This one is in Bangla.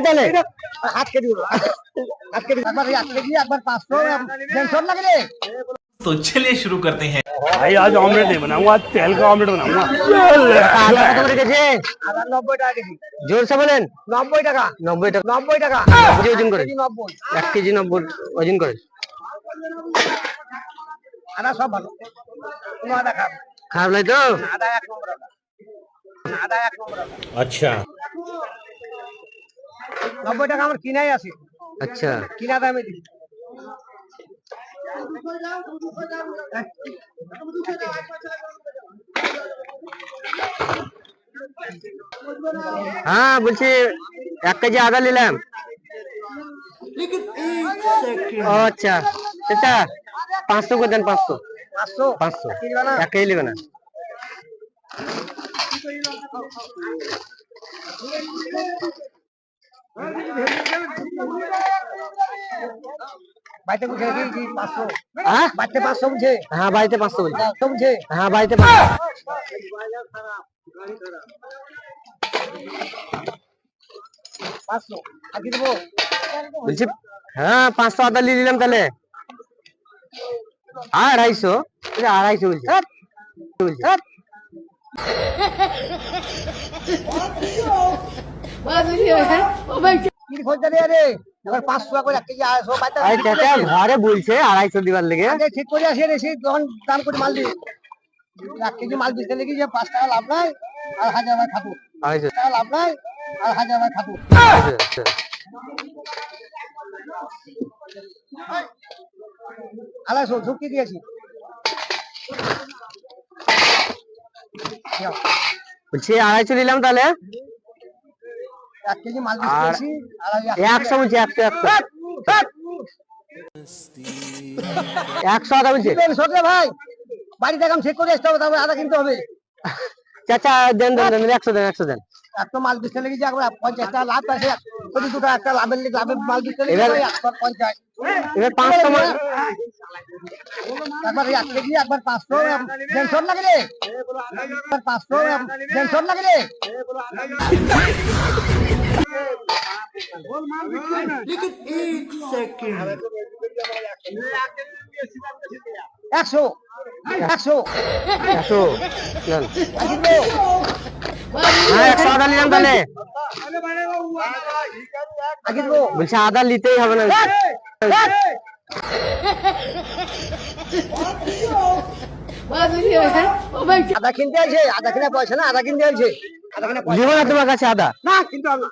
তাহলে আজকে দিব আজকে একবার আজকে দিয়ে একবার 500 টেনশন লাগে। तो चलिए शुरू करते हैं। भाई आज ऑमलेट नहीं बनाऊंगा, आज तेल का ऑमलेट बनाऊंगा। আদা কত করে কেজি? আদা 90 টাকা কেজি। জোরসে বলেন 90 টাকা 90 টাকা 90 টাকা কেজি ওজন করে 90 1 কেজি 90 ওজন করে। আদা সব ভালো, কোনো আদা খারাপ নাই তো? আদা এক নম্বর আদা এক নম্বর। अच्छा 90 টাকা আমার কিনাই আছে। আচ্ছা কিনা দামে দিই। হ্যাঁ বলছি 1 কেজি আদা নিলাম। আচ্ছা সেটা 500 করে দেন। 500 500 1 কেজি নেবে না। বাইতে বুঝে কি 500? হ্যাঁ বাইতে 500 বুঝে? হ্যাঁ বাইতে 500 বলছে। 500 বুঝে? হ্যাঁ বাইতে 500। 500 আগে দেবো বলছি। হ্যাঁ 500 আদা নিয়ে নিলাম তাহলে। 250 250 বলছে। ঘরে বলছে 250 দিবার লেগে ঠিক করে আসে রে। সেই তখন দাম করে মাল দিই 1 কেজি মাল দিতে লেগে যে 5 টাকা লাভ নাই আর 1000 টাকা খাবো। 250 টাকা লাভ নাই আর 1000 টাকা খাবো। আলাদা ঝুঁকি দিয়েছি বলছি 250 নিলাম তাহলে। 1 কেজি মাল দিয়েছি 100 বলছি। 100 আদা বলছি। ভাই বাড়িতে এখন চেক করে আসতে হবে, তারপরে আদা কিনতে হবে। চাচা দেন 100 দেন 100 দেন। একটা মাল দিতে লেগে যে একবার 50 টাকা লাভ আছে। প্রতি 2 টাকা একটা লাভের মাল দিতে লেগে 150। এবার 500 মাল একবার 1 কেজি একবার 500 টেনশন লাগে রে। একবার 500 টেনশন লাগে রে। 100 100 হ্যাঁ 100 আদা নিলাম তাহলে। বলছি আদা নিতেই হবে না। আদা কিনতে আছে, আদা কিনে পয়সা না, আদা কিনতে আছে। আদা কিনে পয়সা তোমার কাছে আদা না কিনতে হবে।